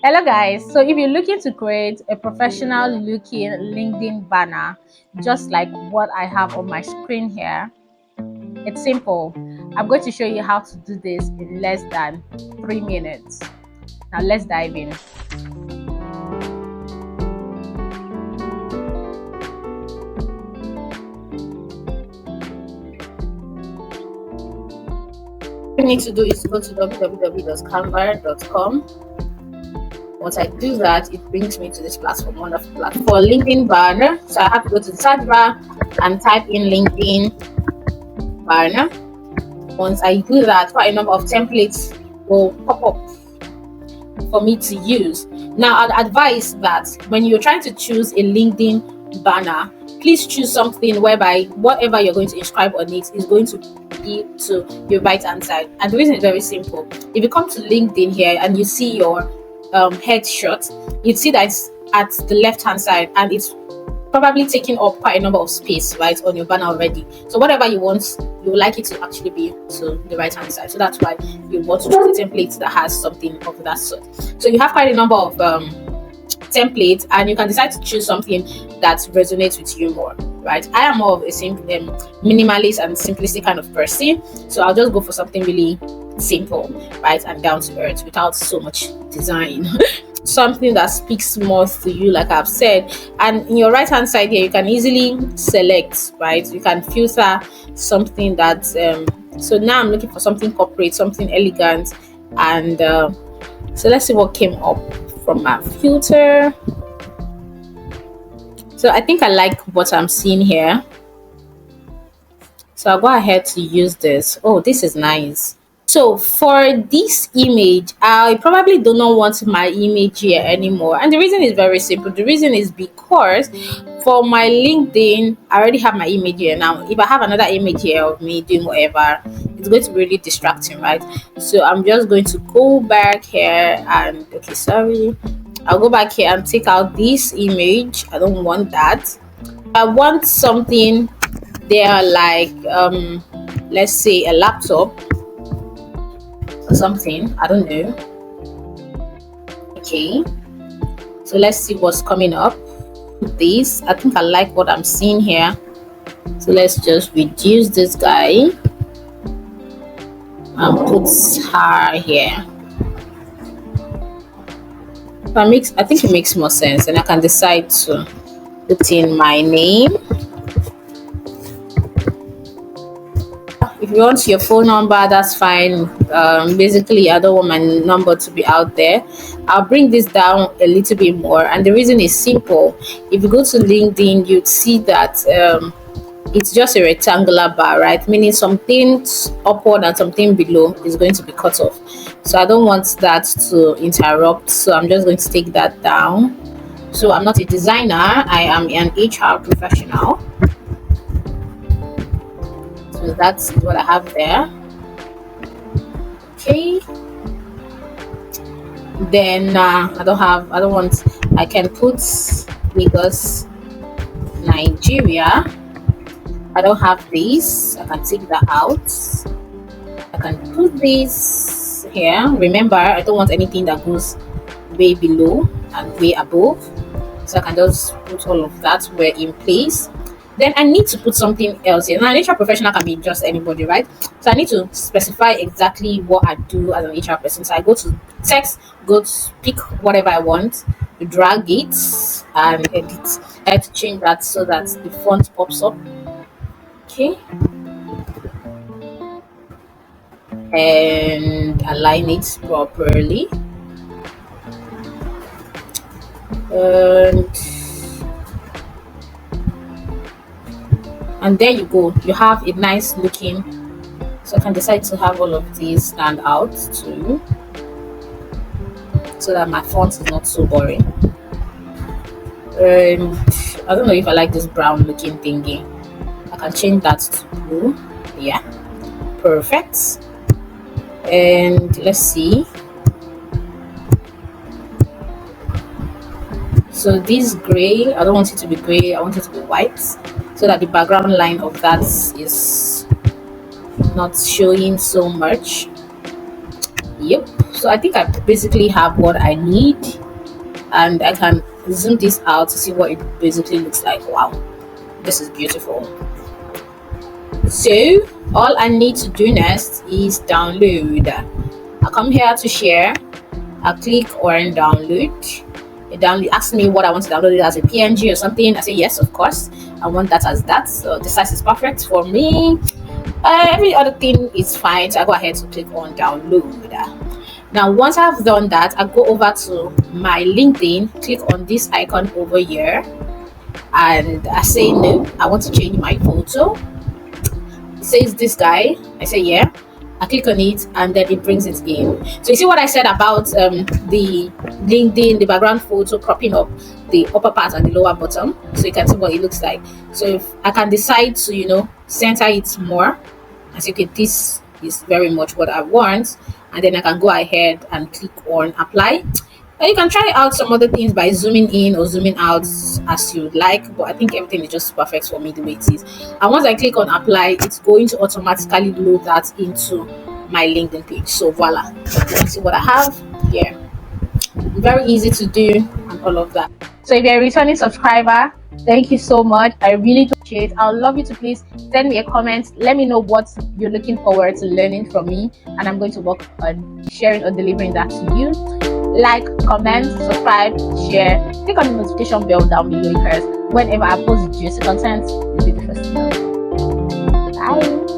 Hello guys, so if you're looking to create a professional looking LinkedIn banner just like what I have on my screen here, it's simple. I'm going to show you how to do this in less than 3 minutes. Now let's dive in. What you need to do is go to www.canva.com. Once I do that, it brings me to this platform, wonderful platform for LinkedIn banner. So I have to go to the search bar and type in LinkedIn banner. Once I do that, quite a number of templates will pop up for me to use. Now, I'd advise that when you're trying to choose a LinkedIn banner, please choose something whereby whatever you're going to inscribe on it is going to be to your right hand side. And the reason is very simple. If you come to LinkedIn here and you see your headshot, you'd see that it's at the left hand side and it's probably taking up quite a number of space right on your banner already. So whatever you want, you would like it to actually be to the right hand side. So that's why you want to choose a template that has something of that sort. So you have quite a number of templates, and you can decide to choose something that resonates with you more. Right, I am more of a simple, minimalist and simplistic kind of person, so I'll just go for something really simple, right, and down to earth without so much design. Something that speaks more to you, like I've said. And in your right hand side here, you can easily select, right? You can filter something that so now I'm looking for something corporate, something elegant, and so let's see what came up from my filter. So I think I like what I'm seeing here, so I'll go ahead to use this. Oh, this is nice. So for this image, I probably do not want my image here anymore. And the reason is very simple. The reason is because for my LinkedIn, I already have my image here. Now, if I have another image here of me doing whatever, it's going to be really distracting, right? So I'm just going to go back here and, okay, sorry. I'll go back here and take out this image. I don't want that. I want something there like, let's say a laptop, something, I don't know. Okay, so let's see what's coming up. This, I think I like what I'm seeing here, so let's just reduce this guy and put her here. I think it makes more sense, and I can decide to put in my name. If you want your phone number, that's fine. Basically, I don't want my number to be out there. I'll bring this down a little bit more, and the reason is simple. If you go to LinkedIn, you'd see that it's just a rectangular bar, right? Meaning something upward and something below is going to be cut off. So I don't want that to interrupt. So I'm just going to take that down. So I'm not a designer. I am an HR professional. So that's what I have there. Okay, then I don't want, I can put Lagos, Nigeria. I don't have this. I can take that out. I can put this here. Remember, I don't want anything that goes way below and way above, so I can just put all of that where in place. Then I need to put something else here. Now, an HR professional can be just anybody, right? So I need to specify exactly what I do as an HR person. So I go to text, go to pick whatever I want, drag it, and edit. I have to change that so that the font pops up. Okay. And align it properly. And there you go, you have a nice looking, so I can decide to have all of these stand out too, so that my font is not so boring. And I don't know if I like this brown looking thingy. I can change that to blue. Yeah, perfect. And let's see. So this gray, I don't want it to be gray, I want it to be white, so that the background line of that is not showing so much. Yep. So I think I basically have what I need, and I can zoom this out to see what it basically looks like. Wow, this is beautiful. So all I need to do next is download. I come here to share. I click on download. It asks me what I want to download it as a PNG or something. I say yes, of course. I want that as that. So the size is perfect for me. Every other thing is fine. So I go ahead to click on download. Now once I've done that, I go over to my LinkedIn, click on this icon over here, and I say no, I want to change my photo. It says this guy. I say yeah. I click on it and then it brings it in. So you see what I said about the LinkedIn, the background photo cropping up the upper part and the lower bottom, so you can see what it looks like. So if I can decide to center it more, as you can, this is very much what I want, and then I can go ahead and click on apply. And you can try out some other things by zooming in or zooming out as you would like, but I think everything is just perfect for me the way it is. And once I click on apply, it's going to automatically load that into my LinkedIn page. So voila, you can see what I have here. Very easy to do and all of that. So if you're a returning subscriber, thank you so much. I really appreciate it. I would love you to please send me a comment. Let me know what you're looking forward to learning from me, and I'm going to work on sharing or delivering that to you. Like, comment, subscribe, share, click on the notification bell down below because whenever I post juicy content, you'll be the first to know. Bye.